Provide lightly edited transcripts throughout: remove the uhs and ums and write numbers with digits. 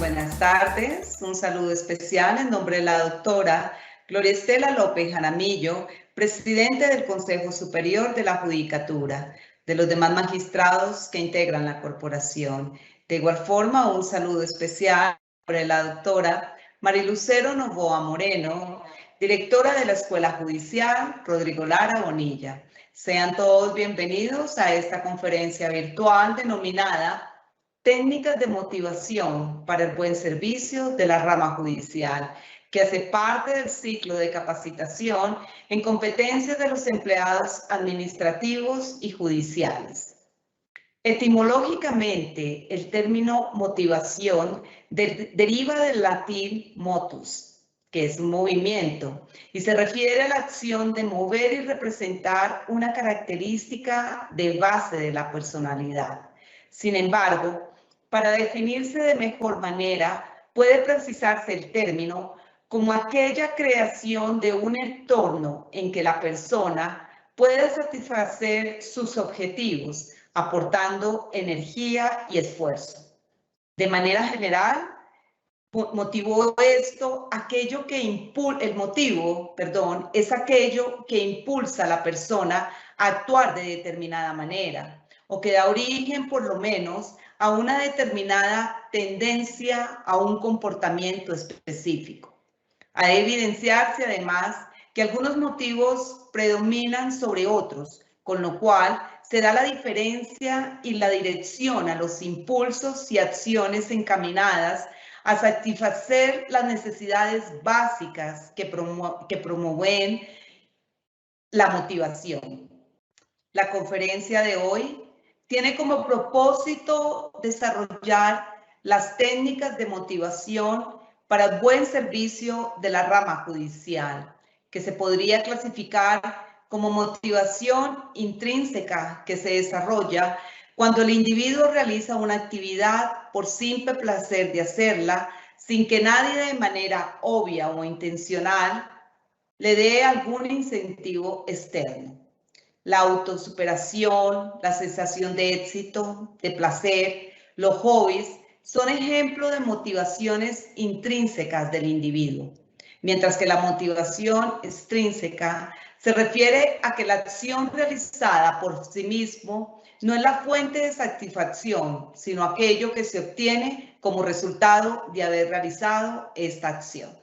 Buenas tardes, un saludo especial en nombre de la doctora Gloria Estela López Jaramillo, presidente del Consejo Superior de la Judicatura, de los demás magistrados que integran la corporación. De igual forma, un saludo especial para la doctora Marilucero Novoa Moreno, directora de la Escuela Judicial Rodrigo Lara Bonilla. Sean todos bienvenidos a esta conferencia virtual denominada Técnicas de motivación para el buen servicio de la rama judicial, que hace parte del ciclo de capacitación en competencias de los empleados administrativos y judiciales. Etimológicamente, el término motivación deriva del latín motus, que es movimiento, y se refiere a la acción de mover y representar una característica de base de la personalidad. Sin embargo, para definirse de mejor manera, puede precisarse el término como aquella creación de un entorno en que la persona puede satisfacer sus objetivos, aportando energía y esfuerzo. De manera general, motivó esto aquello que el motivo, es aquello que impulsa a la persona a actuar de determinada manera o que da origen, por lo menos, a una determinada tendencia a un comportamiento específico. Ha de evidenciarse, además, que algunos motivos predominan sobre otros, con lo cual se da la diferencia y la dirección a los impulsos y acciones encaminadas a satisfacer las necesidades básicas que promueven la motivación. La conferencia de hoy tiene como propósito desarrollar las técnicas de motivación para el buen servicio de la rama judicial, que se podría clasificar como motivación intrínseca que se desarrolla cuando el individuo realiza una actividad por simple placer de hacerla, sin que nadie de manera obvia o intencional le dé algún incentivo externo. La autosuperación, la sensación de éxito, de placer, los hobbies son ejemplos de motivaciones intrínsecas del individuo, mientras que la motivación extrínseca se refiere a que la acción realizada por sí mismo no es la fuente de satisfacción, sino aquello que se obtiene como resultado de haber realizado esta acción.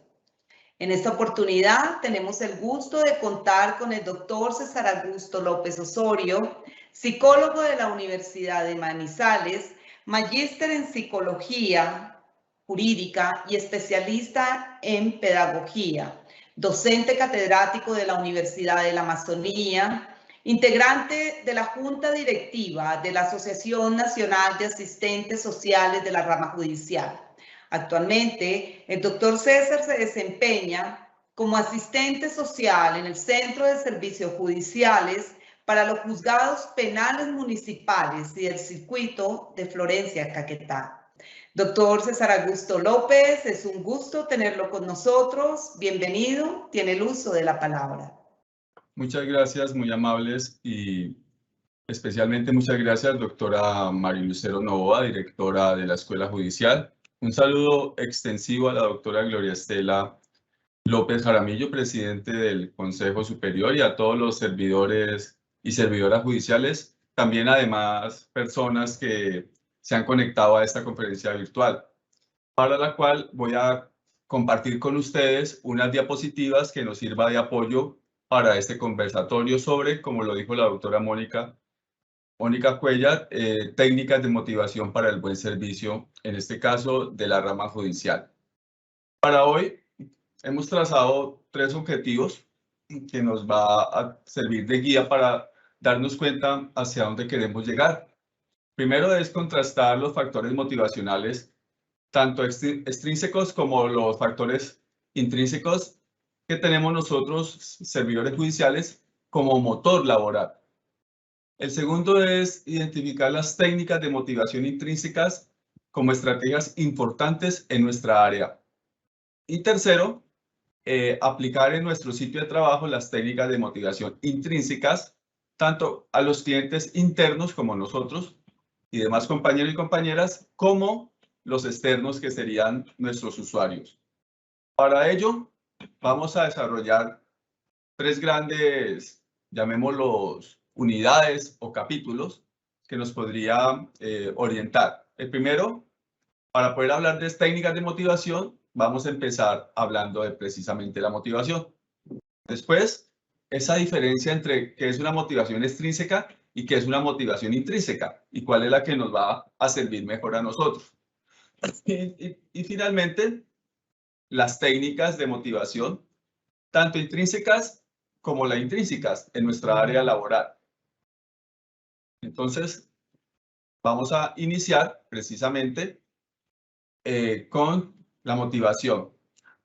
En esta oportunidad tenemos el gusto de contar con el doctor César Augusto López Osorio, psicólogo de la Universidad de Manizales, magíster en psicología jurídica y especialista en pedagogía, docente catedrático de la Universidad de la Amazonía, integrante de la Junta Directiva de la Asociación Nacional de Asistentes Sociales de la Rama Judicial. Actualmente, el doctor César se desempeña como asistente social en el Centro de Servicios Judiciales para los juzgados penales municipales y el circuito de Florencia, Caquetá. Doctor César Augusto López, es un gusto tenerlo con nosotros. Bienvenido, tiene el uso de la palabra. Muchas gracias, muy amables, y especialmente muchas gracias, doctora Marilucero Novoa, directora de la Escuela Judicial. Un saludo extensivo a la doctora Gloria Estela López Jaramillo, presidente del Consejo Superior, y a todos los servidores y servidoras judiciales, también además personas que se han conectado a esta conferencia virtual, para la cual voy a compartir con ustedes unas diapositivas que nos sirva de apoyo para este conversatorio sobre, como lo dijo la doctora Mónica Cuellar, técnicas de motivación para el buen servicio, en este caso de la rama judicial. Para hoy hemos trazado 3 objetivos que nos va a servir de guía para darnos cuenta hacia dónde queremos llegar. Primero es contrastar los factores motivacionales, tanto extrínsecos como los factores intrínsecos que tenemos nosotros, servidores judiciales, como motor laboral. El segundo es identificar las técnicas de motivación intrínsecas como estrategias importantes en nuestra área. Y tercero, aplicar en nuestro sitio de trabajo las técnicas de motivación intrínsecas, tanto a los clientes internos como nosotros y demás compañeros y compañeras, como los externos que serían nuestros usuarios. Para ello, vamos a desarrollar 3 grandes, llamémoslos unidades o capítulos que nos podría orientar. El primero, para poder hablar de técnicas de motivación, vamos a empezar hablando de precisamente la motivación. Después, esa diferencia entre qué es una motivación extrínseca y qué es una motivación intrínseca y cuál es la que nos va a servir mejor a nosotros. Y finalmente, las técnicas de motivación, tanto intrínsecas como las intrínsecas en nuestra área laboral. Entonces, vamos a iniciar precisamente con la motivación.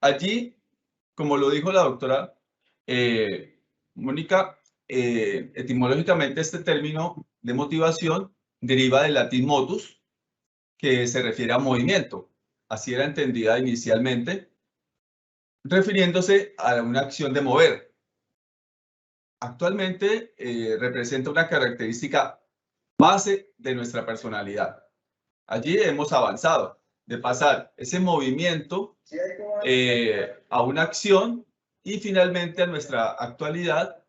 Allí, como lo dijo la doctora Mónica, etimológicamente este término de motivación deriva del latín motus, que se refiere a movimiento. Así era entendida inicialmente, refiriéndose a una acción de mover. Actualmente representa una característica base de nuestra personalidad. Allí hemos avanzado de pasar ese movimiento a una acción y finalmente a nuestra actualidad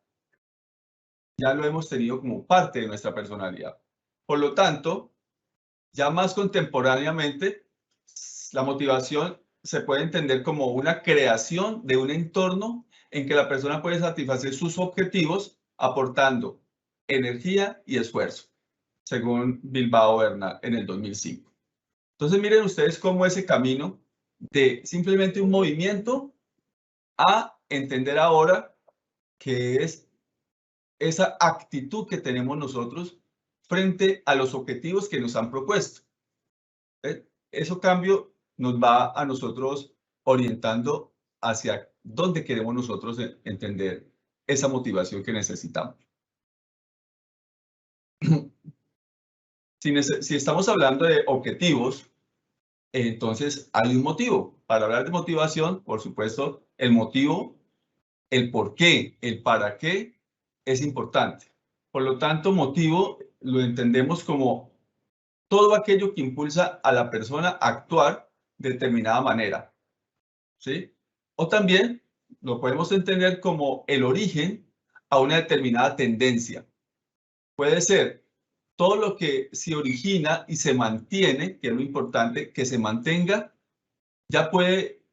ya lo hemos tenido como parte de nuestra personalidad. Por lo tanto, ya más contemporáneamente, la motivación se puede entender como una creación de un entorno en que la persona puede satisfacer sus objetivos aportando energía y esfuerzo, según Bilbao Bernal en el 2005. Entonces miren ustedes cómo ese camino de simplemente un movimiento a entender ahora que es esa actitud que tenemos nosotros frente a los objetivos que nos han propuesto. Eso cambio nos va a nosotros orientando hacia dónde queremos nosotros entender esa motivación que necesitamos. Si estamos hablando de objetivos, entonces hay un motivo. Para hablar de motivación, por supuesto, el motivo, el por qué, el para qué es importante. Por lo tanto, motivo lo entendemos como todo aquello que impulsa a la persona a actuar de determinada manera, ¿sí? O también lo podemos entender como el origen a una determinada tendencia. Puede ser todo lo que se origina y se mantiene, que es lo importante, que se mantenga, ya puede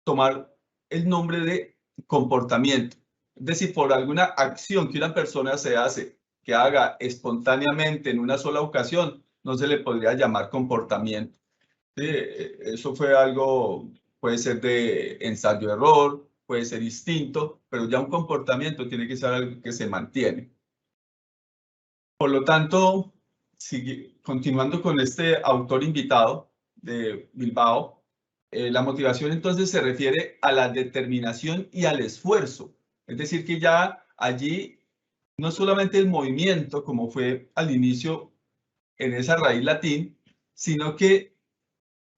tomar el nombre de comportamiento. Es decir, por alguna acción que una persona se hace, que haga espontáneamente en una sola ocasión, no se le podría llamar comportamiento. Sí, eso fue algo, puede ser de ensayo-error, puede ser instinto, pero ya un comportamiento tiene que ser algo que se mantiene. Por lo tanto, continuando con este autor invitado de Bilbao, la motivación entonces se refiere a la determinación y al esfuerzo. Es decir, que ya allí no solamente el movimiento, como fue al inicio en esa raíz latín, sino que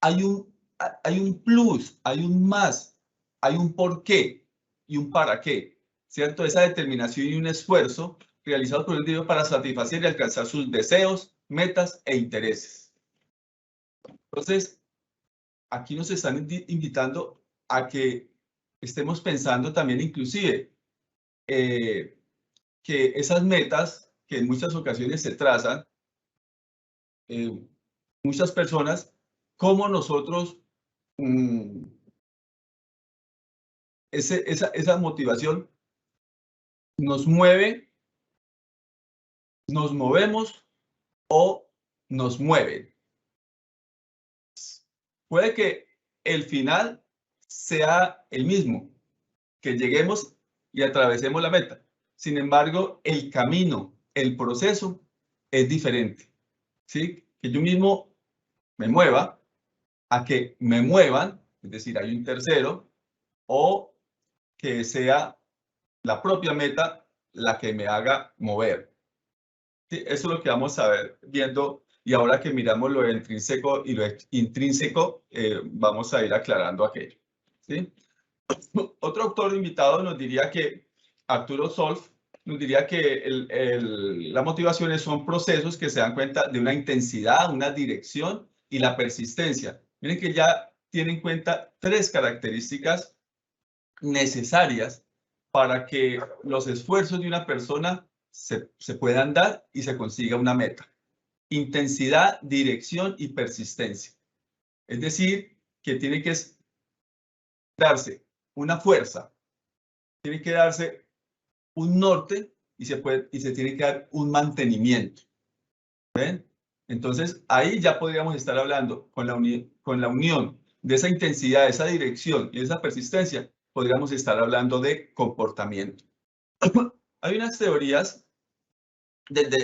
hay un plus, hay un más, hay un por qué y un para qué, ¿cierto? Esa determinación y un esfuerzo realizado por el individuo para satisfacer y alcanzar sus deseos, metas e intereses. Entonces, aquí nos están invitando a que estemos pensando también inclusive que esas metas que en muchas ocasiones se trazan, muchas personas, cómo nosotros esa motivación nos mueve, nos movemos o nos mueve. Puede que el final sea el mismo, que lleguemos y atravesemos la meta. Sin embargo, el camino, el proceso es diferente. ¿Sí? Que yo mismo me mueva a que me muevan, es decir, hay un tercero, o que sea la propia meta la que me haga mover. ¿Sí? Eso es lo que vamos a ver viendo, y ahora que miramos lo intrínseco y lo intrínseco, vamos a ir aclarando aquello. ¿Sí? Otro autor invitado nos diría que, Arturo Solf, nos diría que las motivaciones son procesos que se dan cuenta de una intensidad, una dirección y la persistencia. Miren que ya tiene en cuenta 3 características necesarias para que los esfuerzos de una persona se puedan dar y se consiga una meta. Intensidad, dirección y persistencia. Es decir, que tiene que darse una fuerza, tiene que darse un norte y se tiene que dar un mantenimiento. ¿Ven? Entonces, ahí ya podríamos estar hablando con la unión de esa intensidad, esa dirección y esa persistencia, podríamos estar hablando de comportamiento. Hay unas teorías,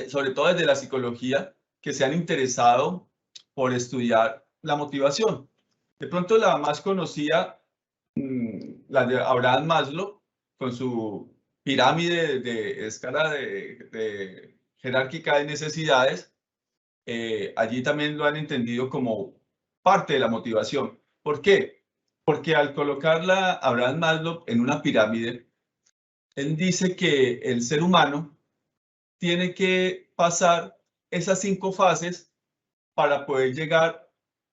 sobre todo desde la psicología, que se han interesado por estudiar la motivación. De pronto la más conocida, la de Abraham Maslow, con su pirámide de escala de jerárquica de necesidades. Allí también lo han entendido como parte de la motivación. ¿Por qué? Porque al colocarla Abraham Maslow en una pirámide, él dice que el ser humano tiene que pasar esas 5 fases para poder llegar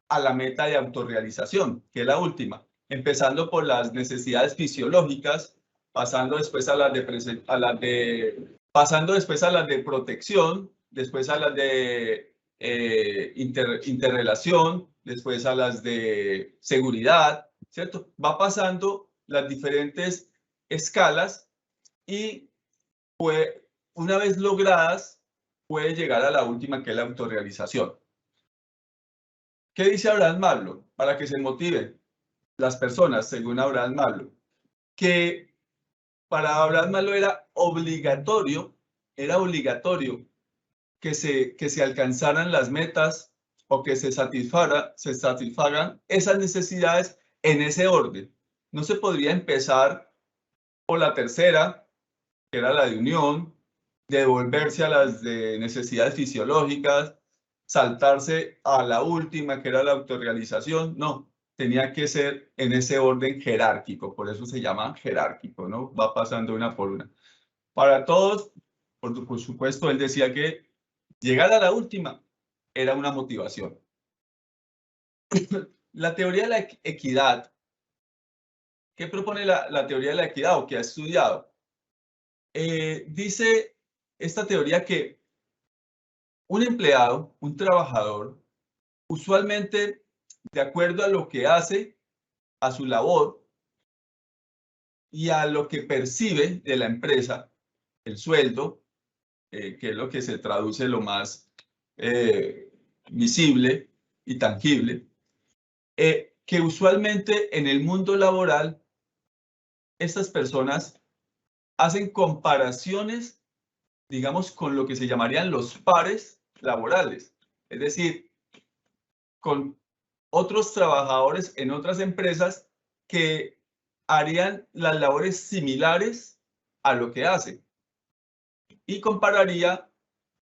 a la meta de autorrealización, que es la última, empezando por las necesidades fisiológicas, pasando después a las de protección, después a las de interrelación, después a las de seguridad, ¿cierto? Va pasando las diferentes escalas y una vez logradas, puede llegar a la última, que es la autorrealización. ¿Qué dice Abraham Maslow? Para que se motiven las personas, según Abraham Maslow, que para Abraham Maslow era obligatorio que se alcanzaran las metas o que se satisfagan esas necesidades en ese orden. No se podría empezar por la tercera, que era la de unión, devolverse a las de necesidades fisiológicas, saltarse a la última, que era la autorrealización. No, tenía que ser en ese orden jerárquico, por eso se llama jerárquico, ¿no? Va pasando una por una. Para todos, por supuesto, él decía que llegar a la última era una motivación. La teoría de la equidad, ¿qué propone la teoría de la equidad o que ha estudiado? Dice esta teoría que un empleado, un trabajador, usualmente, de acuerdo a lo que hace, a su labor y a lo que percibe de la empresa, el sueldo, que es lo que se traduce lo más visible y tangible, que usualmente en el mundo laboral estas personas hacen comparaciones, digamos, con lo que se llamarían los pares laborales, es decir, con otros trabajadores en otras empresas que harían las labores similares a lo que hacen y compararía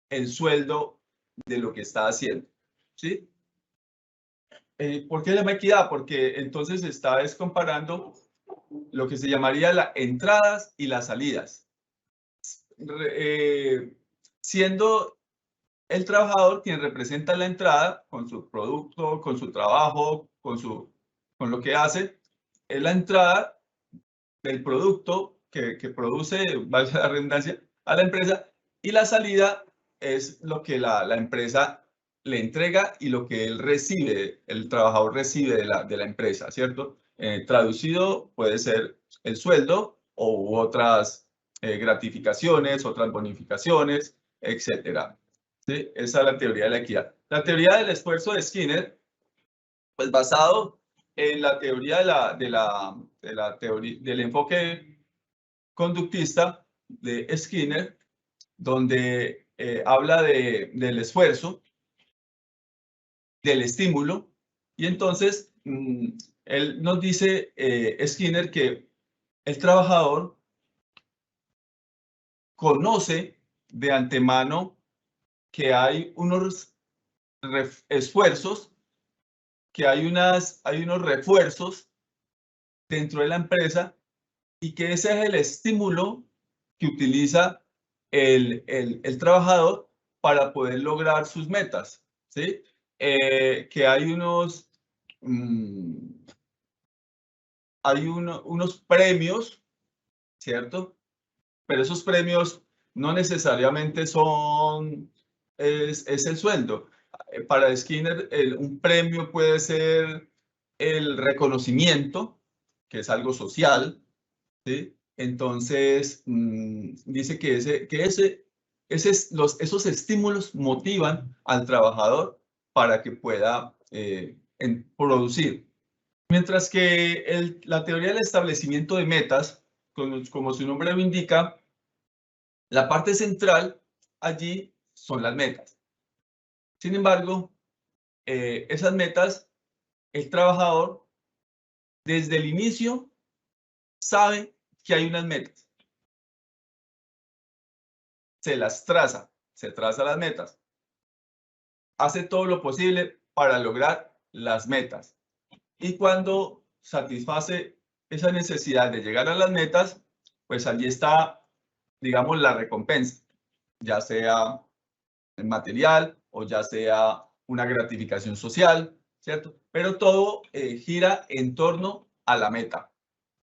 el sueldo de lo que está haciendo, ¿sí? ¿Por qué se llama equidad? Porque entonces está comparando lo que se llamaría las entradas y las salidas. Siendo el trabajador quien representa la entrada con su producto, con su trabajo, con lo que hace, es la entrada del producto que produce, valga la redundancia, a la empresa, y la salida es lo que la empresa le entrega y lo que él recibe, el trabajador recibe de la empresa, ¿cierto? Traducido puede ser el sueldo u otras gratificaciones, otras bonificaciones, etcétera. ¿Sí? Esa es la teoría de la equidad. La teoría del esfuerzo de Skinner, pues basado en la teoría del enfoque conductista de Skinner, donde habla del esfuerzo, del estímulo, y entonces él nos dice, Skinner, que el trabajador conoce de antemano que hay unos esfuerzos, que hay unos refuerzos dentro de la empresa y que ese es el estímulo que utiliza el trabajador para poder lograr sus metas, ¿sí? que hay unos premios, ¿cierto? Pero esos premios no necesariamente son, es el sueldo. Para Skinner, un premio puede ser el reconocimiento, que es algo social, ¿sí? Entonces, dice que esos estímulos motivan al trabajador para que pueda producir. Mientras que la teoría del establecimiento de metas, como su nombre lo indica, la parte central allí son las metas. Sin embargo, esas metas, el trabajador desde el inicio sabe que hay unas metas. Se traza las metas. Hace todo lo posible para lograr las metas. Y cuando satisface esa necesidad de llegar a las metas, pues allí está, digamos, la recompensa, ya sea material o ya sea una gratificación social, ¿cierto? Pero todo gira en torno a la meta,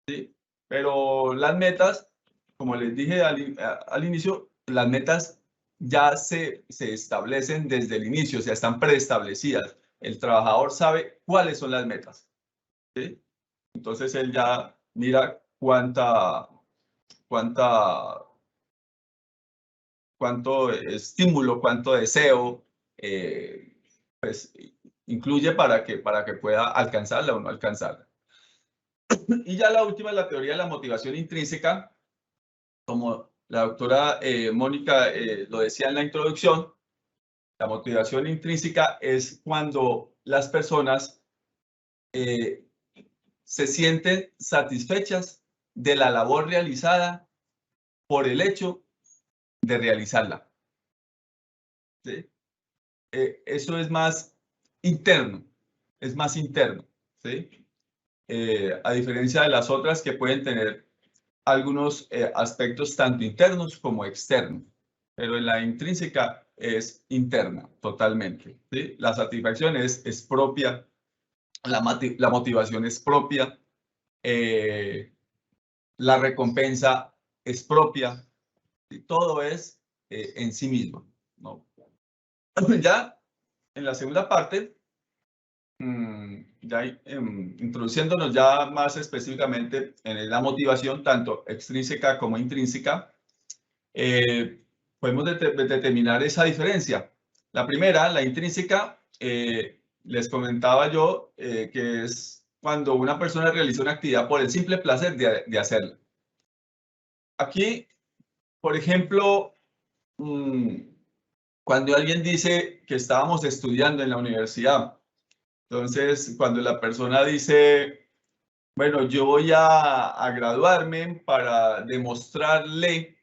¿sí? Pero las metas, como les dije al inicio, las metas ya se establecen desde el inicio, o sea, están preestablecidas. El trabajador sabe cuáles son las metas, ¿sí? Entonces él ya mira cuánto estímulo, cuánto deseo, pues incluye para que pueda alcanzarla o no alcanzarla. Y ya la última es la teoría de la motivación intrínseca. Como la doctora Mónica lo decía en la introducción, la motivación intrínseca es cuando las personas se sienten satisfechas de la labor realizada por el hecho de realizarla, ¿sí? Eso es más interno, ¿sí? A diferencia de las otras que pueden tener algunos aspectos tanto internos como externos, pero en la intrínseca es interna totalmente, ¿sí? La satisfacción es propia, la motivación es propia, la recompensa es propia, y todo es en sí mismo, ¿no? Ya en la segunda parte, ya introduciéndonos ya más específicamente en la motivación, tanto extrínseca como intrínseca, podemos determinar esa diferencia. La primera, la intrínseca, les comentaba yo que es cuando una persona realiza una actividad por el simple placer de hacerla. Aquí, por ejemplo, cuando alguien dice que estábamos estudiando en la universidad, entonces cuando la persona dice, bueno, yo voy a graduarme para demostrarle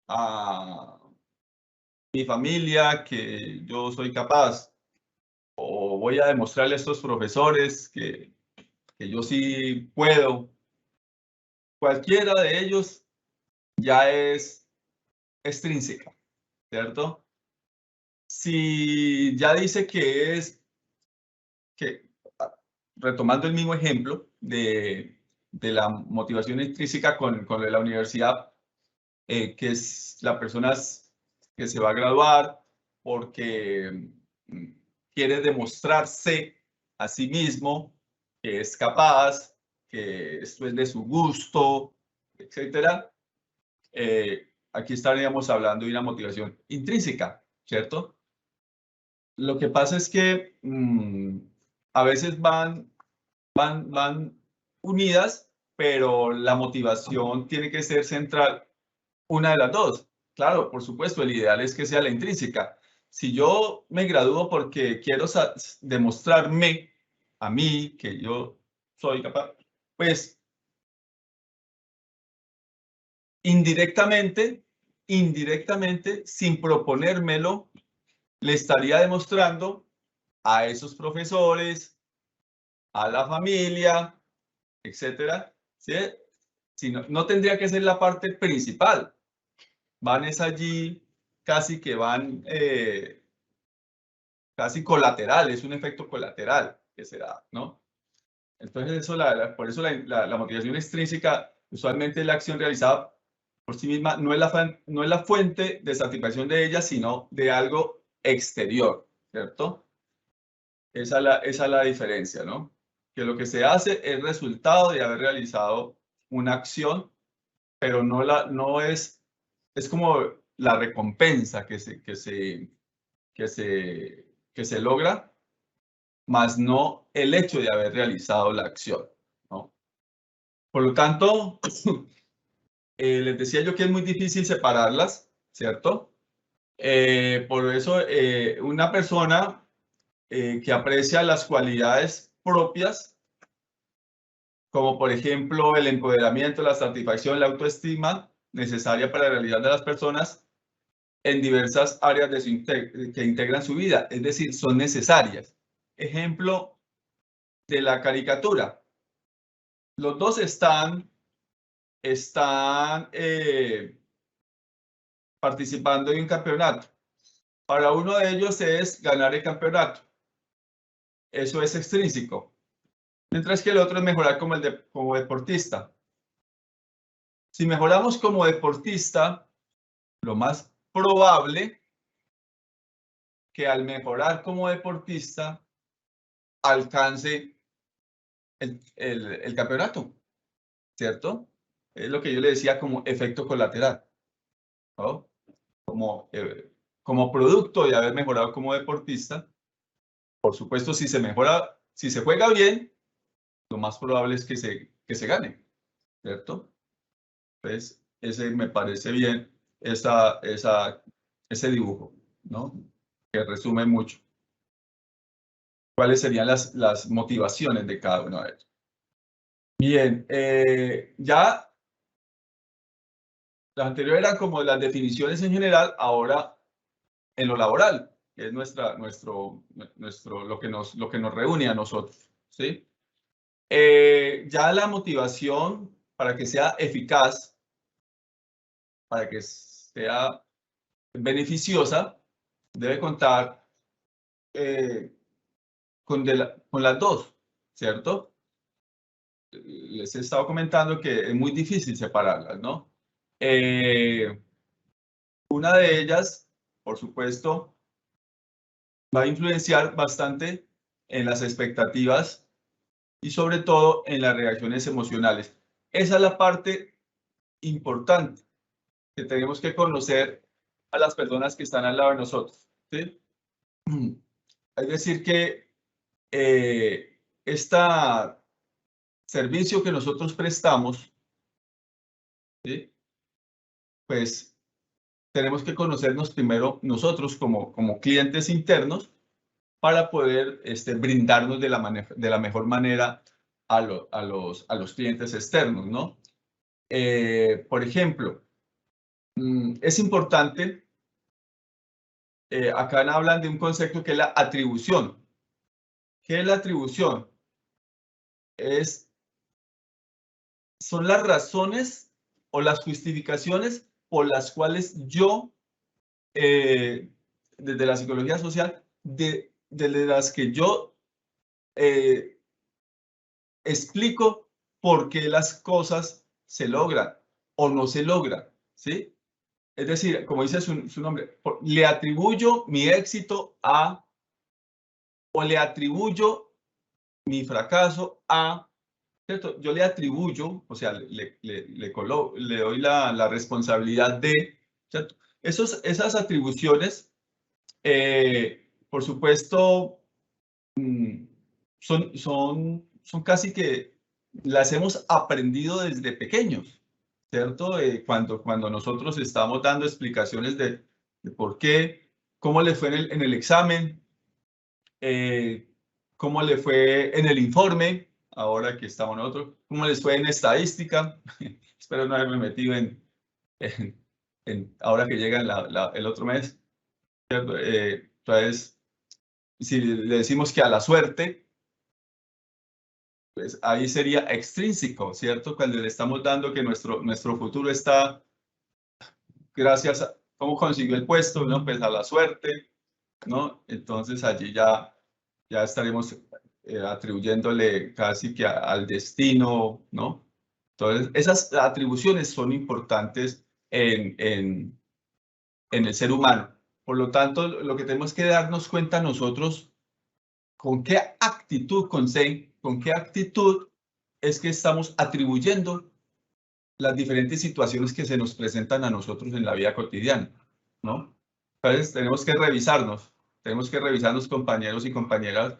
a mi familia que yo soy capaz, o voy a demostrarle a estos profesores que yo sí puedo, cualquiera de ellos ya es extrínseca, ¿cierto? Si ya dice retomando el mismo ejemplo de la motivación intrínseca con la universidad, que es la persona que se va a graduar porque quiere demostrarse a sí mismo que es capaz, que esto es de su gusto, etcétera. Aquí estaríamos hablando de una motivación intrínseca, ¿cierto? Lo que pasa es que a veces van unidas, pero la motivación tiene que ser central, una de las dos. Claro, por supuesto, el ideal es que sea la intrínseca. Si yo me gradúo porque quiero demostrarme a mí que yo soy capaz, pues indirectamente, sin proponérmelo, le estaría demostrando a esos profesores, a la familia, etcétera, ¿sí? Si no tendría que ser la parte principal. Van es allí, casi que van casi colateral, es un efecto colateral que se da, ¿no? Entonces, eso, por eso la motivación extrínseca usualmente es la acción realizada por sí misma, no es la fuente de satisfacción de ella, sino de algo exterior, ¿cierto? Esa es la diferencia, ¿no? Que lo que se hace es resultado de haber realizado una acción, pero no es como la recompensa que se logra, más no el hecho de haber realizado la acción, ¿no? Por lo tanto, les decía yo que es muy difícil separarlas, ¿cierto? Por eso, una persona que aprecia las cualidades propias, como por ejemplo el empoderamiento, la satisfacción, la autoestima necesaria para la realidad de las personas en diversas áreas que integran su vida, es decir, son necesarias. Ejemplo de la caricatura. Los dos están participando en un campeonato. Para uno de ellos es ganar el campeonato. Eso es extrínseco. Mientras que el otro es mejorar como deportista. Si mejoramos como deportista, lo más probable que al mejorar como deportista alcance el campeonato, ¿cierto? Es lo que yo le decía como efecto colateral, ¿no? Como producto de haber mejorado como deportista. Por supuesto, si se juega bien, lo más probable es que se gane, ¿cierto? Entonces, ese me parece bien, ese dibujo, ¿no? Que resume mucho cuáles serían las motivaciones de cada uno de ellos. Bien, ya las anteriores eran como las definiciones en general, ahora en lo laboral, que es lo que nos reúne a nosotros, ¿sí? Ya la motivación, para que sea eficaz, para que sea beneficiosa, debe contar con las dos, ¿cierto? Les he estado comentando que es muy difícil separarlas, ¿no? Una de ellas, por supuesto, va a influenciar bastante en las expectativas y sobre todo en las reacciones emocionales. Esa es la parte importante que tenemos que conocer a las personas que están al lado de nosotros, ¿sí? Es decir que este servicio que nosotros prestamos, ¿sí? Pues tenemos que conocernos primero nosotros como clientes internos para poder brindarnos de la mejor manera a los clientes externos, ¿no? Por ejemplo, es importante, acá hablan de un concepto que es la atribución. ¿Qué es la atribución? Son las razones o las justificaciones por las cuales yo, desde la psicología social, desde las que yo explico por qué las cosas se logran o no se logran, ¿sí? Es decir, como dice su nombre, le atribuyo mi éxito a, o le atribuyo mi fracaso a, ¿cierto? Yo le atribuyo, o sea, le doy la responsabilidad de, ¿cierto? Esas atribuciones, por supuesto, son casi que las hemos aprendido desde pequeños, ¿cierto? Cuando nosotros estamos dando explicaciones de por qué, cómo le fue en el examen, cómo le fue en el informe, ahora que estamos nosotros, cómo les fue en estadística. Espero no haberme metido ahora que llega el otro mes, ¿cierto? Entonces, si le decimos que a la suerte, pues ahí sería extrínseco, ¿cierto? Cuando le estamos dando que nuestro futuro está gracias a cómo consiguió el puesto, ¿no? Pues a la suerte, ¿no? Entonces allí ya estaremos atribuyéndole casi que al destino, ¿no? Entonces, esas atribuciones son importantes en el ser humano. Por lo tanto, lo que tenemos que darnos cuenta nosotros, con qué actitud, con qué actitud es que estamos atribuyendo las diferentes situaciones que se nos presentan a nosotros en la vida cotidiana, ¿no? Entonces, tenemos que revisarnos, compañeros y compañeras,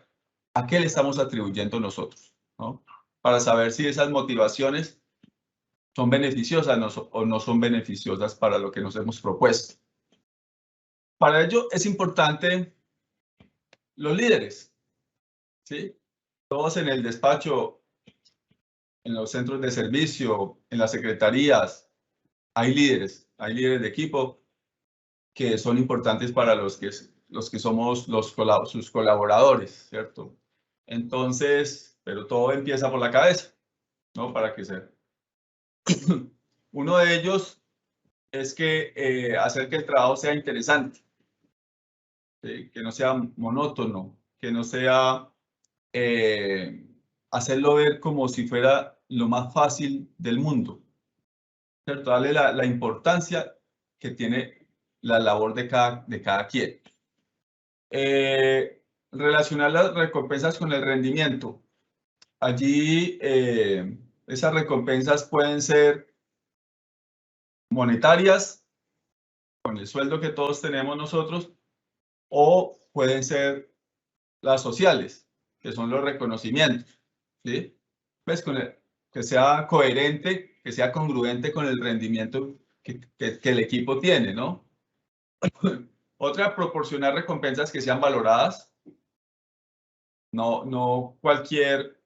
a qué le estamos atribuyendo nosotros, ¿no? Para saber si esas motivaciones son beneficiosas o no son beneficiosas para lo que nos hemos propuesto. Para ello es importante los líderes, ¿sí? Todos en el despacho, en los centros de servicio, en las secretarías, hay líderes de equipo que son importantes para los que somos sus colaboradores, ¿cierto? Entonces, pero todo empieza por la cabeza, ¿no? Para que sea. Uno de ellos es que hacer que el trabajo sea interesante, que no sea monótono, que no sea hacerlo ver como si fuera lo más fácil del mundo, ¿cierto? Darle la importancia que tiene la labor de cada quien. Relacionar las recompensas con el rendimiento. Allí esas recompensas pueden ser monetarias, con el sueldo que todos tenemos nosotros, o pueden ser las sociales, que son los reconocimientos, ¿sí? Pues que sea coherente, que sea congruente con el rendimiento que el equipo tiene, ¿no? Otra, proporcionar recompensas que sean valoradas, no cualquier,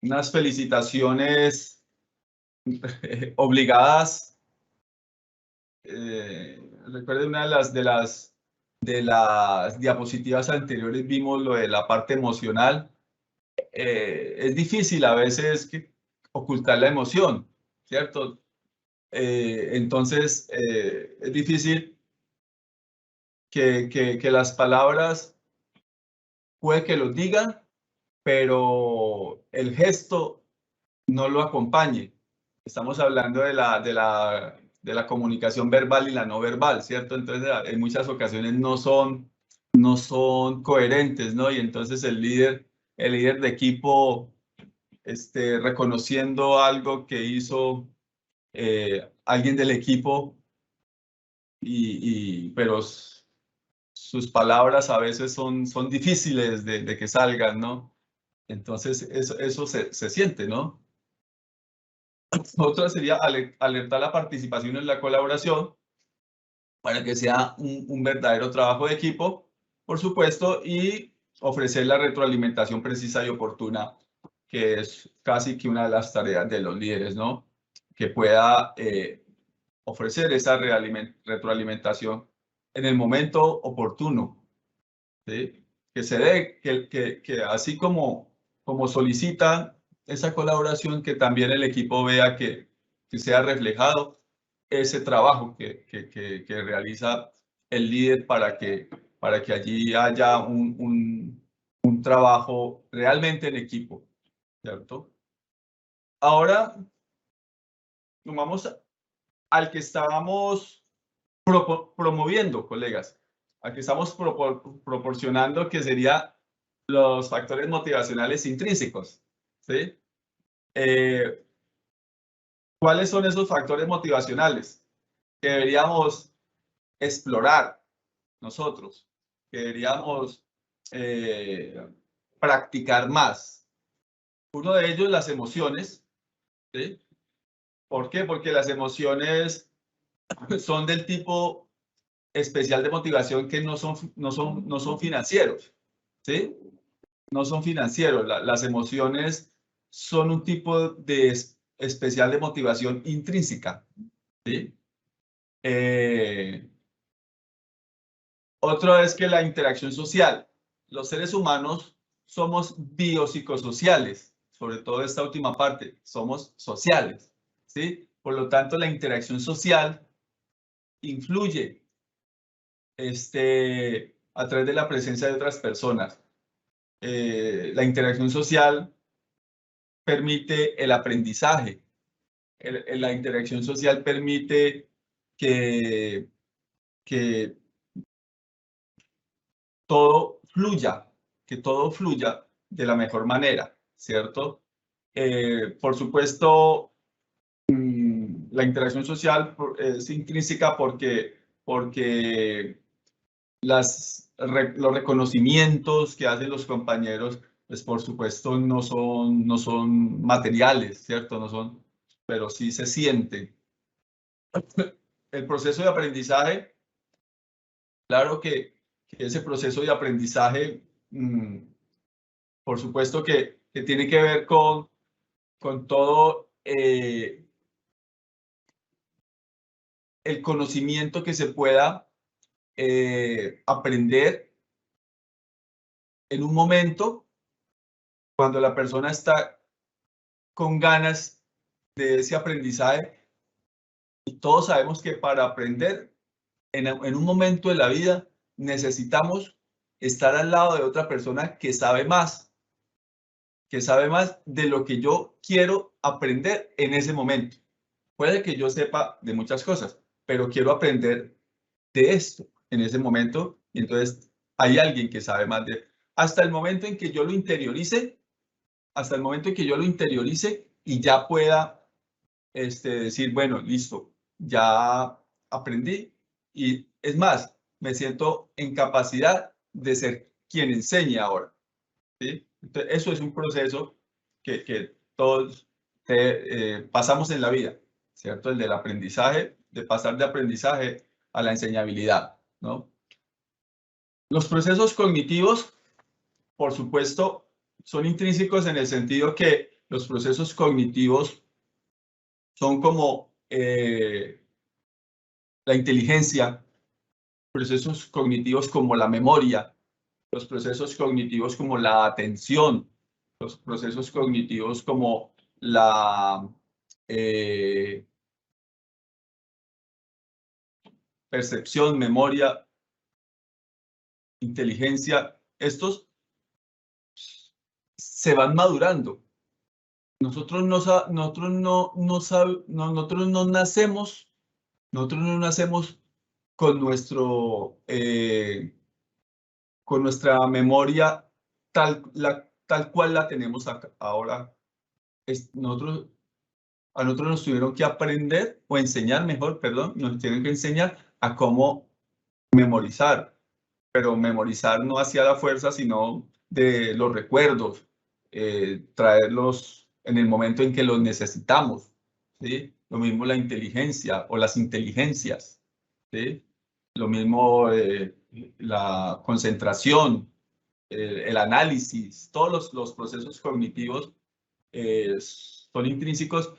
unas felicitaciones obligadas. Recuerden, una de las diapositivas anteriores vimos lo de la parte emocional. Es difícil a veces ocultar la emoción, ¿cierto? Entonces, es difícil que las palabras puede que lo digan, pero el gesto no lo acompañe. Estamos hablando de la comunicación verbal y la no verbal, ¿cierto? Entonces, en muchas ocasiones no son coherentes, ¿no? Y entonces el líder de equipo, reconociendo algo que hizo alguien del equipo, pero sus palabras a veces son difíciles de que salgan, ¿no? Entonces, eso se siente, ¿no? Otra sería alertar la participación en la colaboración para que sea un verdadero trabajo de equipo, por supuesto, y ofrecer la retroalimentación precisa y oportuna, que es casi que una de las tareas de los líderes, ¿no? Que pueda ofrecer esa retroalimentación en el momento oportuno, ¿sí? Que se dé, que así como solicita esa colaboración, que también el equipo vea que sea reflejado ese trabajo que realiza el líder para que allí haya un trabajo realmente en equipo, ¿cierto? Ahora nos vamos al que estábamos promoviendo, colegas, al que estamos proporcionando, que sería los factores motivacionales intrínsecos, ¿sí? ¿Cuáles son esos factores motivacionales que deberíamos explorar nosotros, que deberíamos practicar más? Uno de ellos, las emociones, ¿sí? ¿Por qué? Porque las emociones son del tipo especial de motivación, que no son financieros, ¿sí? No son financieros. Las emociones son un tipo de especial de motivación intrínseca, ¿sí? Otro es que la interacción social. Los seres humanos somos biopsicosociales, sobre todo esta última parte, somos sociales, ¿sí? Por lo tanto, la interacción social influye a través de la presencia de otras personas. La interacción social permite el aprendizaje. La interacción social permite que todo fluya, de la mejor manera, ¿cierto? Por supuesto, la interacción social es intrínseca porque los reconocimientos que hacen los compañeros, pues por supuesto no son materiales, ¿cierto? No son, pero sí se sienten. El proceso de aprendizaje, claro que ese proceso de aprendizaje, por supuesto que tiene que ver con todo el conocimiento que se pueda aprender en un momento cuando la persona está con ganas de ese aprendizaje. Y todos sabemos que para aprender en un momento de la vida necesitamos estar al lado de otra persona que sabe más de lo que yo quiero aprender en ese momento. Puede que yo sepa de muchas cosas, pero quiero aprender de esto en ese momento, y entonces hay alguien que sabe más hasta el momento en que yo lo interiorice, y ya pueda decir, bueno, listo, ya aprendí, y es más, me siento en capacidad de ser quien enseñe ahora, ¿sí? Entonces, eso es un proceso que todos pasamos en la vida, ¿cierto? El del aprendizaje, de pasar de aprendizaje a la enseñabilidad, ¿no? Los procesos cognitivos, por supuesto, son intrínsecos en el sentido que los procesos cognitivos son como la inteligencia, procesos cognitivos como la memoria, los procesos cognitivos como la atención, los procesos cognitivos como la percepción, memoria, inteligencia, estos se van madurando. Nosotros no nacemos con nuestra memoria tal cual la tenemos ahora. A nosotros nos tuvieron que aprender, o enseñar mejor, perdón, nos tienen que enseñar a cómo memorizar, pero memorizar no hacia la fuerza, sino de los recuerdos, traerlos en el momento en que los necesitamos, ¿sí? Lo mismo la inteligencia o las inteligencias, ¿sí? Lo mismo la concentración, el análisis, todos los procesos cognitivos son intrínsecos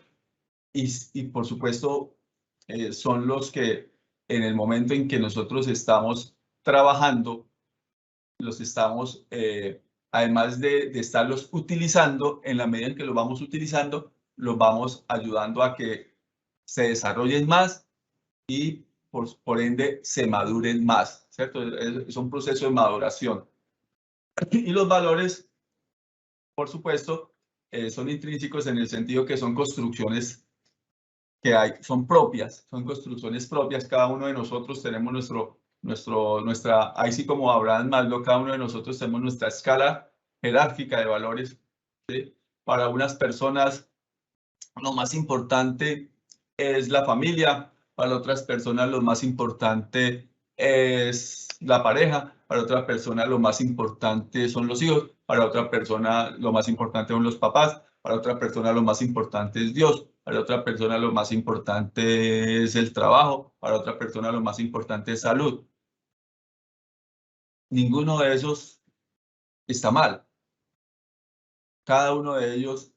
y por supuesto son los que en el momento en que nosotros estamos trabajando, los estamos, además de estarlos utilizando, en la medida en que los vamos utilizando, los vamos ayudando a que se desarrollen más y por ende se maduren más, ¿cierto? Es un proceso de maduración. Y los valores, por supuesto, son intrínsecos en el sentido que son construcciones son propias, son construcciones propias. Cada uno de nosotros tenemos nuestra, ahí sí como Abraham Maslow, cada uno de nosotros tenemos nuestra escala jerárquica de valores, ¿sí? Para unas personas lo más importante es la familia, para otras personas lo más importante es la pareja, para otras personas lo más importante son los hijos, para otra persona lo más importante son los papás, para otra persona lo más importante es Dios, para otra persona lo más importante es el trabajo, para otra persona lo más importante es salud. Ninguno de esos está mal. Cada uno de ellos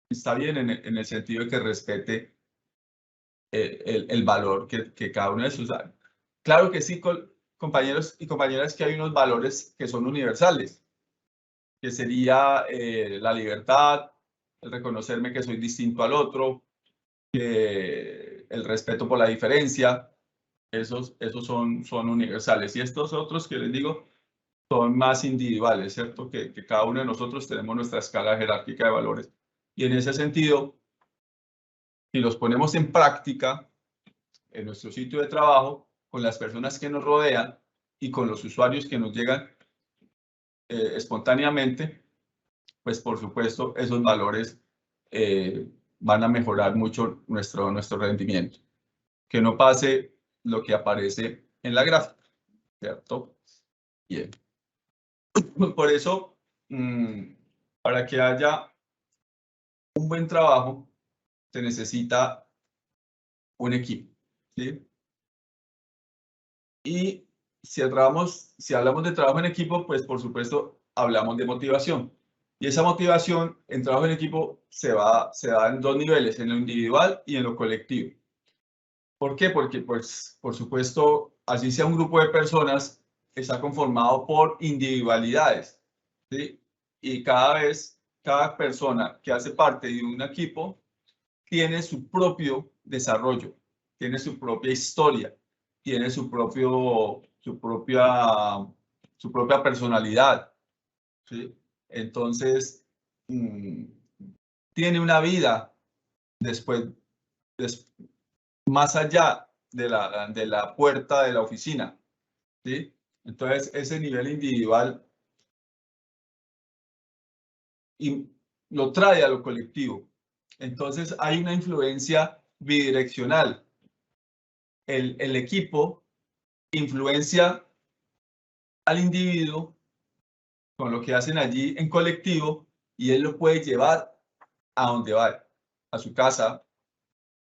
está bien en el sentido de que respete el valor que cada uno de esos da. Claro que sí, compañeros y compañeras, que hay unos valores que son universales, que sería la libertad, el reconocerme que soy distinto al otro, el respeto por la diferencia, Esos son universales. Y estos otros que les digo son más individuales, ¿cierto? Que cada uno de nosotros tenemos nuestra escala jerárquica de valores. Y en ese sentido, si los ponemos en práctica en nuestro sitio de trabajo, con las personas que nos rodean y con los usuarios que nos llegan espontáneamente, pues por supuesto esos valores van a mejorar mucho nuestro rendimiento. Que no pase lo que aparece en la gráfica, ¿cierto? Bien. Por eso, para que haya un buen trabajo, se necesita un equipo, ¿sí? Y si hablamos de trabajo en equipo, pues por supuesto hablamos de motivación. Y esa motivación en trabajo en equipo se da en dos niveles, en lo individual y en lo colectivo. ¿Por qué? Porque, pues, por supuesto, así sea un grupo de personas, está conformado por individualidades, ¿sí? Y cada persona que hace parte de un equipo tiene su propio desarrollo, tiene su propia historia, tiene su propia personalidad, ¿sí? Entonces, tiene una vida después, más allá de la puerta de la oficina, ¿sí? Entonces, ese nivel individual y lo trae a lo colectivo. Entonces, hay una influencia bidireccional. El equipo influencia al individuo con lo que hacen allí en colectivo y él lo puede llevar a donde va, a su casa,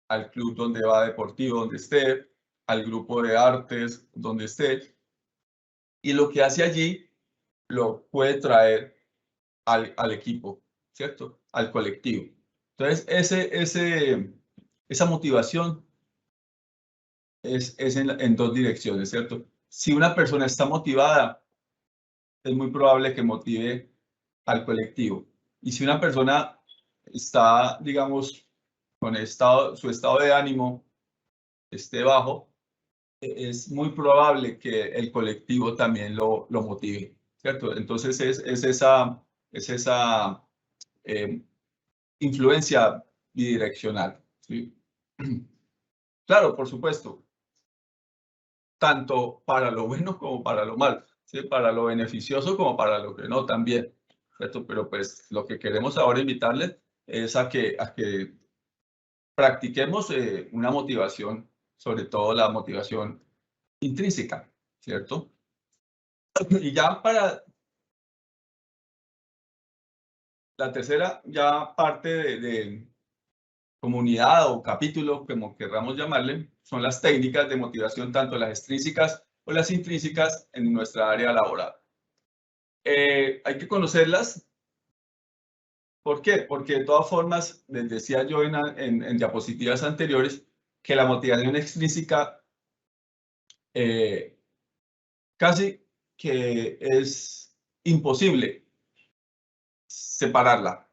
al club donde va deportivo, donde esté, al grupo de artes, donde esté. Y lo que hace allí lo puede traer al equipo, ¿cierto? Al colectivo. Entonces, esa motivación es en dos direcciones, ¿cierto? Si una persona está motivada, es muy probable que motive al colectivo. Y si una persona está, digamos, con su estado de ánimo esté bajo, es muy probable que el colectivo también lo motive, ¿cierto? Entonces es esa influencia bidireccional, ¿sí? Claro, por supuesto, tanto para lo bueno como para lo malo, ¿sí? Para lo beneficioso como para lo que no también, ¿cierto? Pero pues lo que queremos ahora invitarles es a que practiquemos una motivación, sobre todo la motivación intrínseca, ¿cierto? Y ya para la tercera ya parte de comunidad o capítulo, como querramos llamarle, son las técnicas de motivación, tanto las extrínsecas o las intrínsecas en nuestra área laboral. Hay que conocerlas. ¿Por qué? Porque de todas formas, les decía yo en diapositivas anteriores, que la motivación extrínseca casi que es imposible separarla.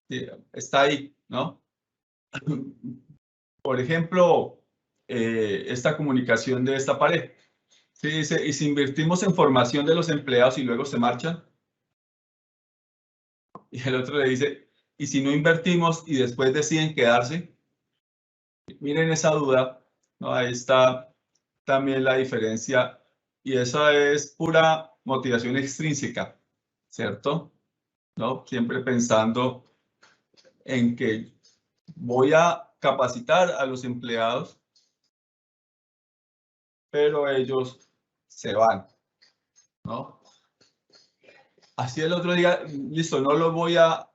¿Sí? Está ahí, ¿no? Por ejemplo, esta comunicación de esta pared. Sí, dice, y si invertimos en formación de los empleados y luego se marchan, y el otro le dice, y si no invertimos y después deciden quedarse, miren esa duda, ¿no? Ahí está también la diferencia, y esa es pura motivación extrínseca, ¿cierto? ¿No? Siempre pensando en que voy a capacitar a los empleados, pero ellos se van, ¿no? Así el otro día, listo, no lo voy a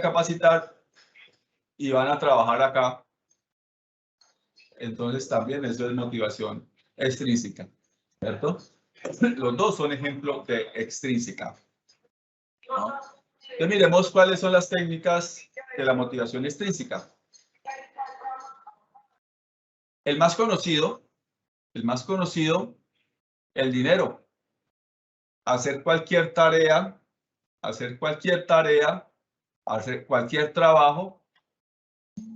capacitar y van a trabajar acá. Entonces también eso es motivación extrínseca, ¿cierto? Los dos son ejemplos de extrínseca, ¿no? Entonces miremos cuáles son las técnicas de la motivación extrínseca. El más conocido, el dinero. Hacer cualquier tarea, hacer cualquier trabajo,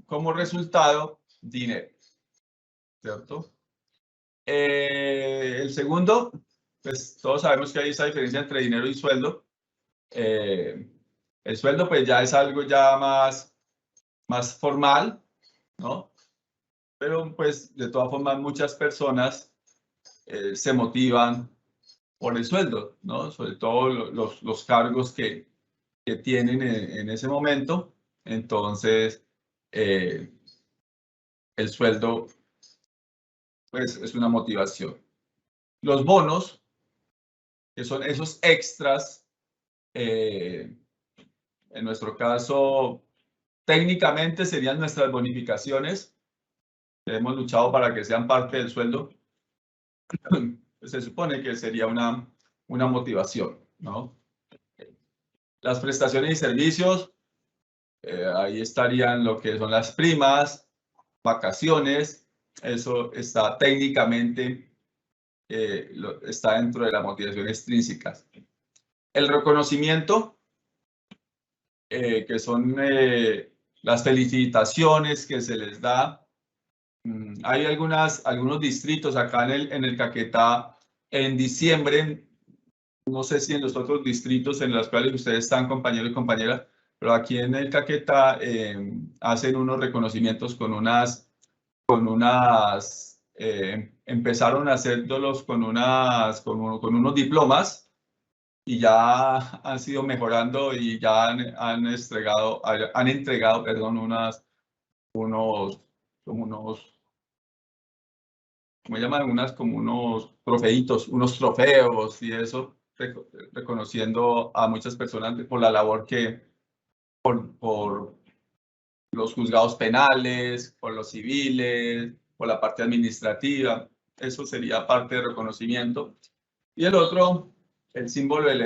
como resultado, dinero, ¿cierto? El segundo, pues todos sabemos que hay esa diferencia entre dinero y sueldo. El sueldo pues ya es algo ya más formal, ¿no? Pero pues de todas formas muchas personas se motivan por el sueldo, ¿no? Sobre todo los cargos que tienen en ese momento. Entonces, el sueldo pues es una motivación. Los bonos, que son esos extras, en nuestro caso, técnicamente serían nuestras bonificaciones. Hemos luchado para que sean parte del sueldo. Se supone que sería una motivación, ¿no? Las prestaciones y servicios, ahí estarían lo que son las primas, vacaciones, eso está técnicamente, está dentro de la motivación extrínseca. El reconocimiento, que son las felicitaciones que se les da. Hay algunos distritos acá en el Caquetá en diciembre, no sé si en los otros distritos en los cuales ustedes están, compañeros y compañeras, pero aquí en el Caquetá hacen unos reconocimientos con empezaron a hacerlos con unos diplomas y ya han sido mejorando y ya han entregado, perdón, unos, ¿cómo llaman? Como unos trofeitos, unos trofeos y eso, reconociendo a muchas personas por la labor que, por los juzgados penales, por los civiles, por la parte administrativa. Eso sería parte de reconocimiento. Y el otro, el símbolo del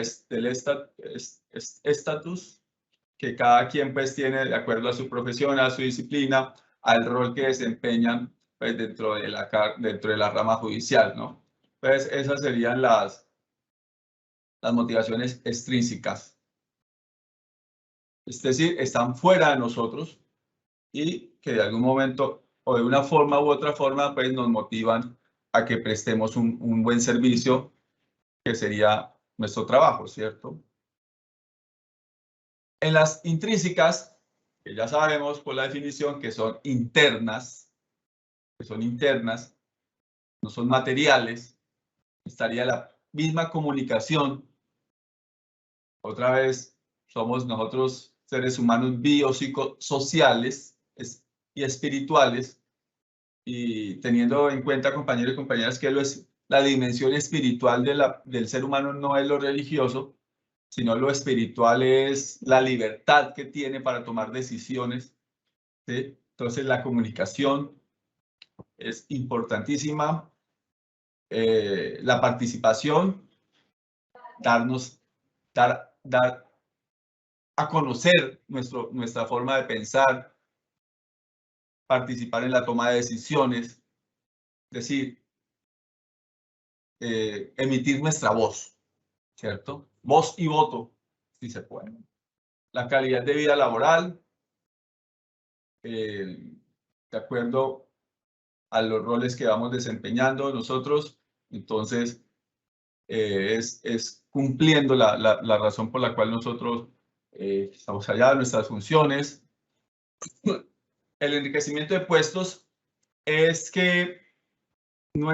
estatus, que cada quien pues tiene de acuerdo a su profesión, a su disciplina, al rol que desempeñan pues, dentro de la rama judicial, ¿no? Entonces, esas serían las motivaciones extrínsecas. Es decir, están fuera de nosotros y que de algún momento o de una forma u otra forma pues nos motivan a que prestemos un buen servicio, que sería nuestro trabajo, ¿cierto? En las intrínsecas, que ya sabemos por la definición que son internas, no son materiales, estaría la misma comunicación. Otra vez, somos nosotros seres humanos biopsicosociales y espirituales, y teniendo en cuenta, compañeros y compañeras, que la dimensión espiritual del ser humano no es lo religioso, sino lo espiritual es la libertad que tiene para tomar decisiones, ¿sí? Entonces la comunicación es importantísima, la participación, dar a conocer nuestra forma de pensar, participar en la toma de decisiones, es decir, emitir nuestra voz, ¿cierto? Voz y voto, si se puede. La calidad de vida laboral, de acuerdo a los roles que vamos desempeñando nosotros, entonces es cumpliendo la razón por la cual nosotros estamos allá, nuestras funciones. El enriquecimiento de puestos es que no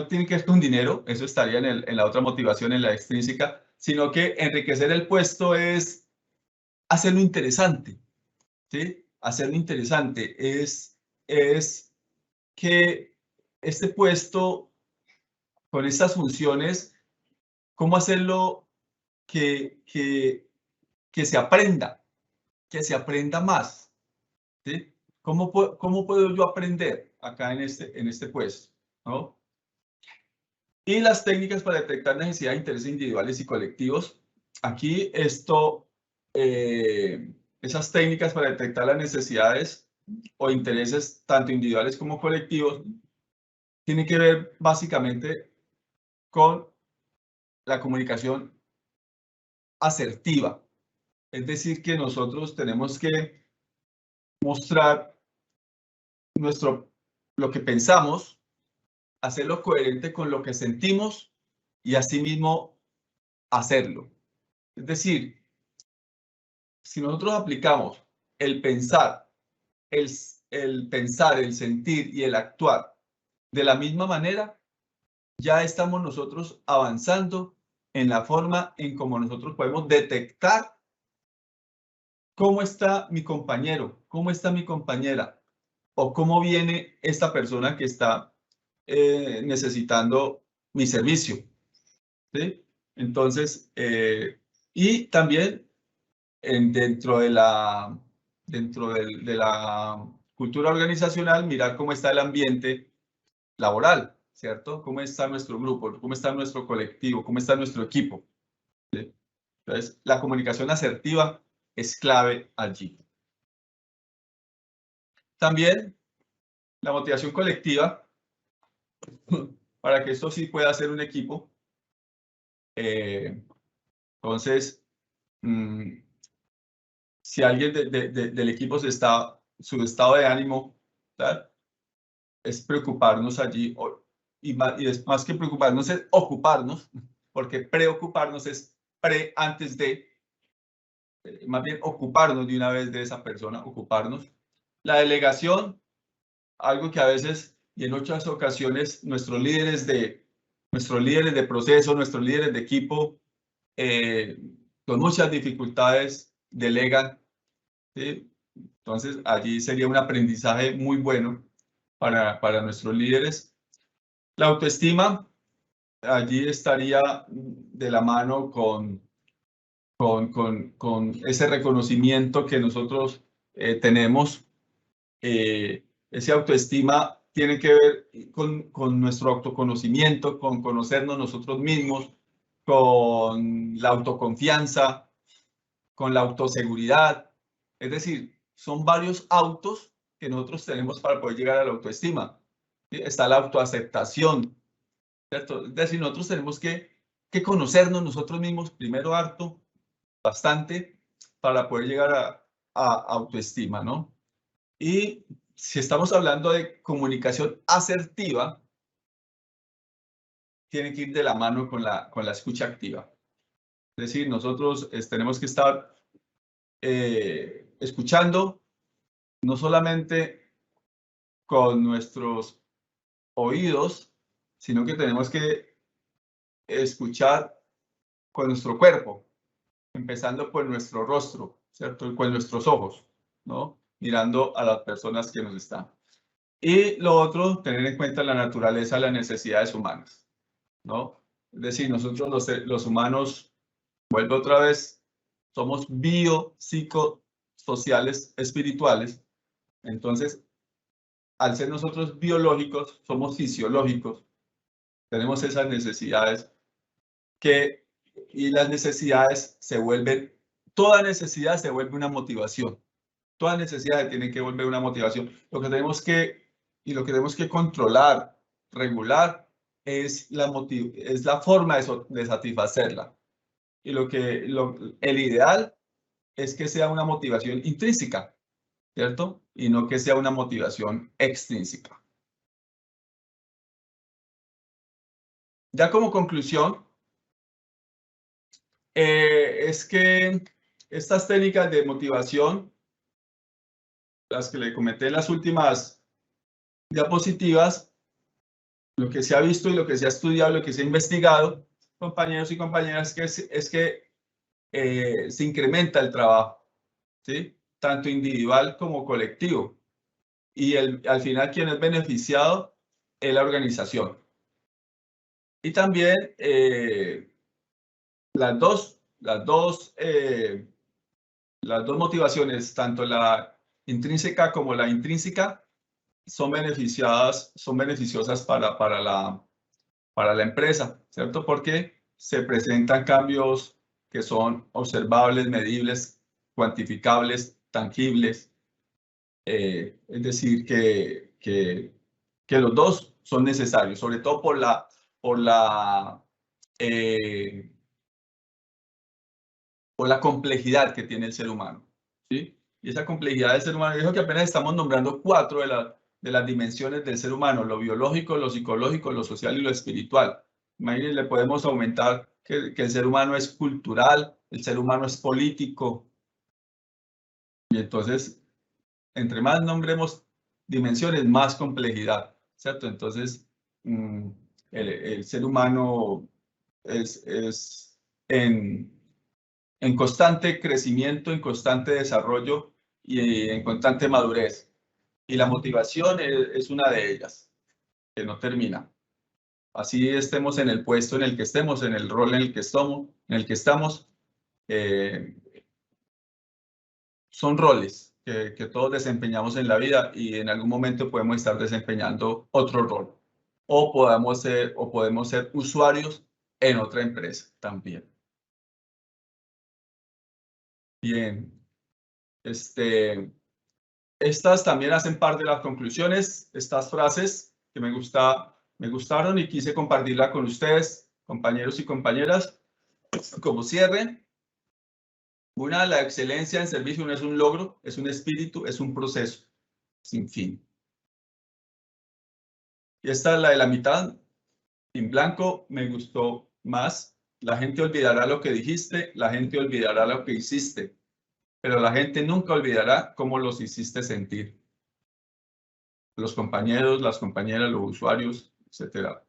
tiene que ver con dinero, eso estaría en la otra motivación, en la extrínseca, sino que enriquecer el puesto es hacerlo interesante, ¿sí? Hacerlo interesante es que este puesto, con estas funciones, ¿cómo hacerlo que se aprenda más? ¿Sí? ¿Cómo puedo yo aprender acá en este puesto, ¿no? Y las técnicas para detectar necesidades de intereses individuales y colectivos. Aquí esas técnicas para detectar las necesidades o intereses tanto individuales como colectivos tienen que ver básicamente con la comunicación asertiva. Es decir, que nosotros tenemos que mostrar lo que pensamos hacerlo coherente con lo que sentimos y asimismo hacerlo. Es decir, si nosotros aplicamos el pensar, el pensar, el sentir y el actuar de la misma manera, ya estamos nosotros avanzando en la forma en cómo nosotros podemos detectar cómo está mi compañero, cómo está mi compañera, o cómo viene esta persona que está necesitando mi servicio, ¿sí? Entonces, y también dentro de la cultura organizacional, mirar cómo está el ambiente laboral, ¿cierto? ¿Cómo está nuestro grupo? ¿Cómo está nuestro colectivo? ¿Cómo está nuestro equipo? ¿Sí? Entonces, la comunicación asertiva es clave allí. También la motivación colectiva, para que esto sí pueda ser un equipo. Entonces, si alguien del equipo su estado de ánimo, ¿verdad? Es preocuparnos allí, y es más que preocuparnos, es ocuparnos, porque preocuparnos es antes de, más bien ocuparnos de una vez de esa persona, ocuparnos. La delegación, algo que a veces y en otras ocasiones nuestros líderes de proceso, nuestros líderes de equipo, con muchas dificultades delegan, ¿sí? Entonces allí sería un aprendizaje muy bueno para nuestros líderes. La autoestima, allí estaría de la mano con ese reconocimiento que nosotros tenemos. Ese autoestima tiene que ver con nuestro autoconocimiento, con conocernos nosotros mismos, con la autoconfianza, con la autoseguridad. Es decir, son varios autos que nosotros tenemos para poder llegar a la autoestima. ¿Sí? Está la autoaceptación, ¿cierto? Es decir, nosotros tenemos que conocernos nosotros mismos primero harto, bastante, para poder llegar a autoestima, ¿no? Y si estamos hablando de comunicación asertiva, tiene que ir de la mano con la escucha activa. Es decir, nosotros tenemos que estar escuchando, no solamente con nuestros oídos, sino que tenemos que escuchar con nuestro cuerpo, empezando por nuestro rostro, ¿cierto? Y con nuestros ojos, ¿no? Mirando a las personas que nos están. Y lo otro, tener en cuenta la naturaleza, las necesidades humanas, ¿no? Es decir, nosotros los humanos, vuelvo otra vez, somos psicosociales, espirituales. Entonces, al ser nosotros biológicos, somos fisiológicos, tenemos esas necesidades y las necesidades toda necesidad se vuelve una motivación. Toda necesidad tiene que volver una motivación. Lo que tenemos que controlar, regular, es la forma de satisfacerla. Y el ideal es que sea una motivación intrínseca, ¿cierto? Y no que sea una motivación extrínseca. Ya como conclusión, es que estas técnicas de motivación, las que le comenté en las últimas diapositivas, lo que se ha visto y lo que se ha estudiado, lo que se ha investigado, compañeros y compañeras, es que se incrementa el trabajo, ¿sí? Tanto individual como colectivo. Y al final quien es beneficiado es la organización. Y también las dos motivaciones, tanto la intrínseca como la intrínseca, son beneficiosas para la empresa, ¿cierto? Porque se presentan cambios que son observables, medibles, cuantificables, tangibles. Es decir, que los dos son necesarios, sobre todo por la complejidad que tiene el ser humano, ¿sí? Y esa complejidad del ser humano, dijo que apenas estamos nombrando 4 las dimensiones del ser humano, lo biológico, lo psicológico, lo social y lo espiritual. Imagínense, le podemos aumentar que el ser humano es cultural, el ser humano es político. Y entonces, entre más nombremos dimensiones, más complejidad, ¿cierto? Entonces, el ser humano es en constante crecimiento, en constante desarrollo y en constante madurez. Y la motivación es una de ellas, que no termina. Así estemos en el puesto en el que estemos, en el rol en el que estamos, son roles que todos desempeñamos en la vida y en algún momento podemos estar desempeñando otro rol o podemos ser usuarios en otra empresa también. Bien, estas también hacen parte de las conclusiones, estas frases que me gustaron y quise compartirla con ustedes, compañeros y compañeras, como cierre. Una, la excelencia en servicio no es un logro, es un espíritu, es un proceso sin fin. Y esta es la de la mitad, en blanco, me gustó más. La gente olvidará lo que dijiste, la gente olvidará lo que hiciste, pero la gente nunca olvidará cómo los hiciste sentir. Los compañeros, las compañeras, los usuarios, etc.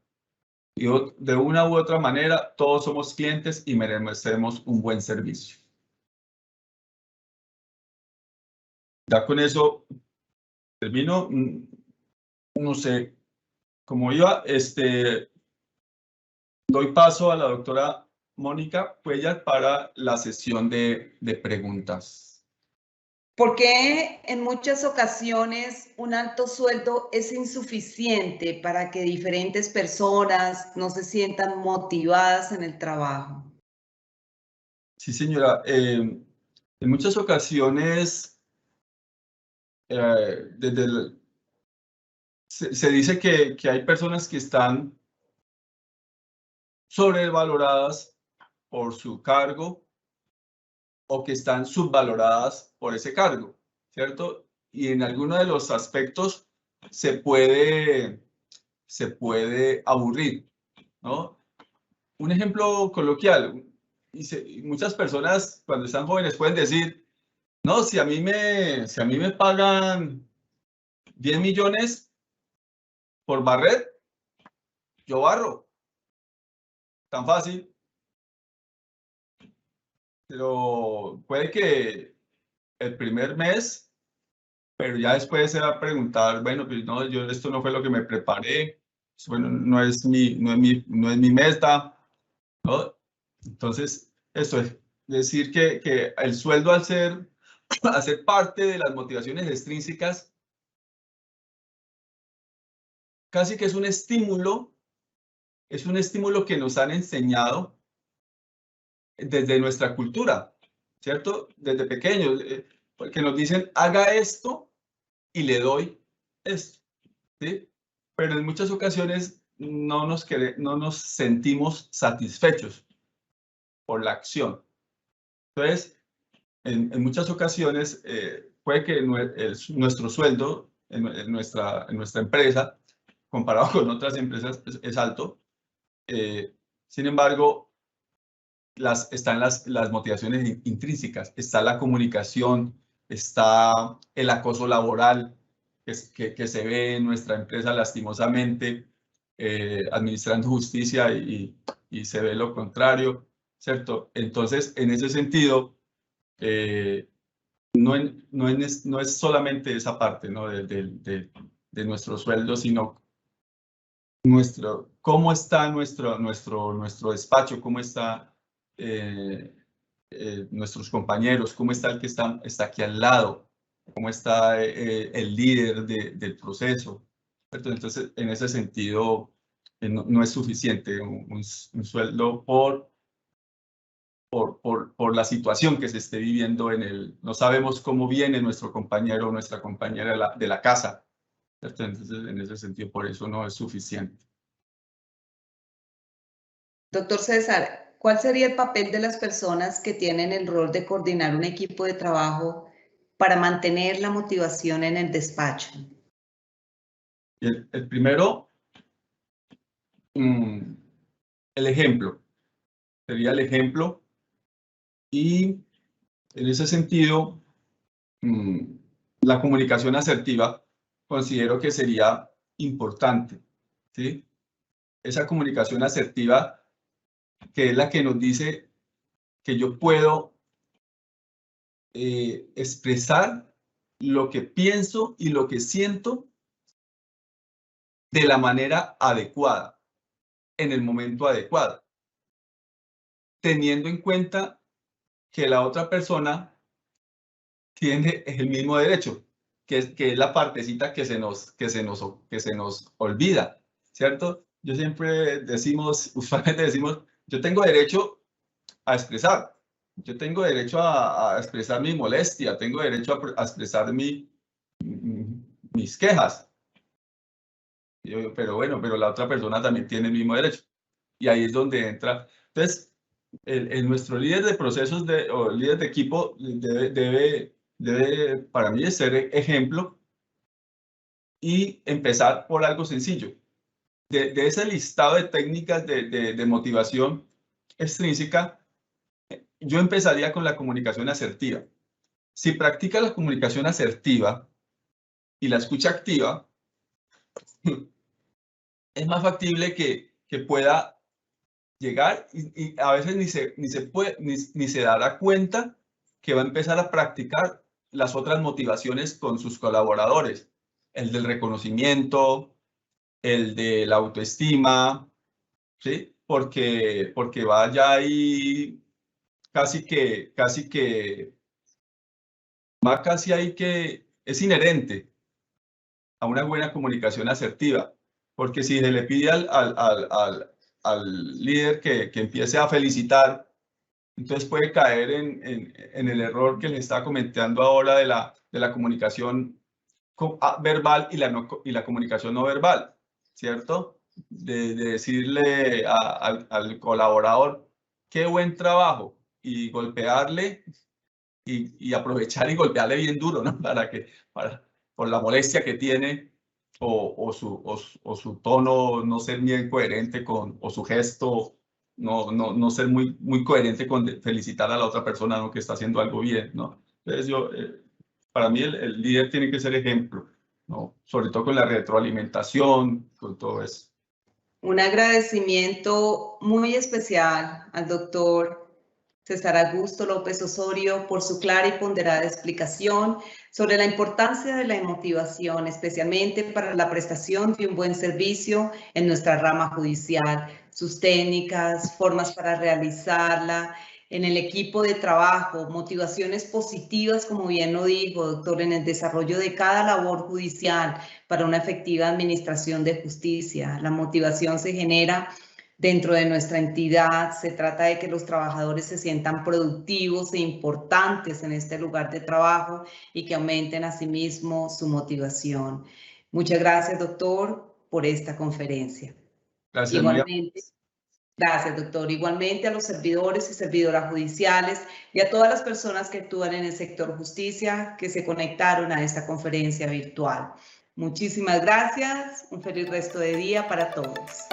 Y de una u otra manera, todos somos clientes y merecemos un buen servicio. Ya con eso termino. No sé cómo iba. Doy paso a la doctora Mónica Cuellar para la sesión de preguntas. ¿Por qué en muchas ocasiones un alto sueldo es insuficiente para que diferentes personas no se sientan motivadas en el trabajo? Sí, señora. En muchas ocasiones se dice que hay personas que están sobrevaloradas por su cargo o que están subvaloradas por ese cargo, ¿cierto? Y en alguno de los aspectos se puede aburrir, ¿no? Un ejemplo coloquial, y muchas personas cuando están jóvenes pueden decir, no, si a mí me pagan 10 millones por barrer, yo barro, tan fácil. Pero puede que el primer mes, pero ya después se va a preguntar, bueno, pues no, yo esto no fue lo que me preparé, bueno, no es mi meta, ¿no? Entonces, eso es decir que el sueldo al ser parte de las motivaciones extrínsecas, casi que es un estímulo que nos han enseñado desde nuestra cultura, ¿cierto? Desde pequeños, que nos dicen, haga esto y le doy esto, ¿sí? Pero en muchas ocasiones no nos sentimos satisfechos por la acción. Entonces, en muchas ocasiones puede que nuestro sueldo en nuestra empresa, comparado con otras empresas, es alto. Sin embargo, están las motivaciones intrínsecas, está la comunicación, está el acoso laboral que se ve en nuestra empresa lastimosamente, administrando justicia y se ve lo contrario, ¿cierto? Entonces, en ese sentido, no es solamente esa parte, ¿no? de nuestro sueldo, sino cómo está nuestro despacho, cómo está nuestros compañeros, cómo está el que está aquí al lado, cómo está el líder del proceso. Entonces, en ese sentido, no es suficiente un sueldo por la situación que se esté viviendo no sabemos cómo viene nuestro compañero o nuestra compañera de la casa. Entonces, en ese sentido, por eso no es suficiente. Doctor César, ¿cuál sería el papel de las personas que tienen el rol de coordinar un equipo de trabajo para mantener la motivación en el despacho? El primero, el ejemplo. Sería el ejemplo. Y en ese sentido, la comunicación asertiva considero que sería importante, ¿sí? Esa comunicación asertiva que es la que nos dice que yo puedo expresar lo que pienso y lo que siento de la manera adecuada, en el momento adecuado, teniendo en cuenta que la otra persona tiene el mismo derecho, que es la partecita que se nos olvida, ¿cierto? Yo siempre usualmente decimos, yo tengo derecho a expresar, yo tengo derecho a expresar mi molestia, tengo derecho a expresar mis quejas, pero bueno, pero la otra persona también tiene el mismo derecho. Y ahí es donde entra. Entonces, nuestro líder de procesos o líder de equipo debe para mí, ser ejemplo y empezar por algo sencillo. De ese listado de técnicas de motivación extrínseca, yo empezaría con la comunicación asertiva. Si practica la comunicación asertiva y la escucha activa, es más factible que pueda llegar y a veces ni se dará cuenta que va a empezar a practicar las otras motivaciones con sus colaboradores, el del reconocimiento, el de la autoestima, ¿sí? Porque va ya ahí casi que es inherente a una buena comunicación asertiva, porque si se le pide al líder que empiece a felicitar, entonces puede caer en el error que le está comentando ahora de la comunicación verbal y la comunicación no verbal, ¿cierto? De decirle al colaborador, qué buen trabajo, y golpearle y aprovechar y golpearle bien duro, ¿no? Por la molestia que tiene o su tono no ser bien coherente o su gesto no ser muy coherente con felicitar a la otra persona, ¿no? Que está haciendo algo bien, ¿no? Entonces para mí el líder tiene que ser ejemplo, ¿no? Sobre todo con la retroalimentación, con todo eso. Un agradecimiento muy especial al doctor César Augusto López Osorio por su clara y ponderada explicación sobre la importancia de la motivación, especialmente para la prestación de un buen servicio en nuestra rama judicial, sus técnicas, formas para realizarla, en el equipo de trabajo, motivaciones positivas, como bien lo dijo, doctor, en el desarrollo de cada labor judicial para una efectiva administración de justicia. La motivación se genera dentro de nuestra entidad. Se trata de que los trabajadores se sientan productivos e importantes en este lugar de trabajo y que aumenten asimismo su motivación. Muchas gracias, doctor, por esta conferencia. Gracias, igualmente. Gracias, doctor. Igualmente a los servidores y servidoras judiciales y a todas las personas que actúan en el sector justicia que se conectaron a esta conferencia virtual. Muchísimas gracias. Un feliz resto de día para todos.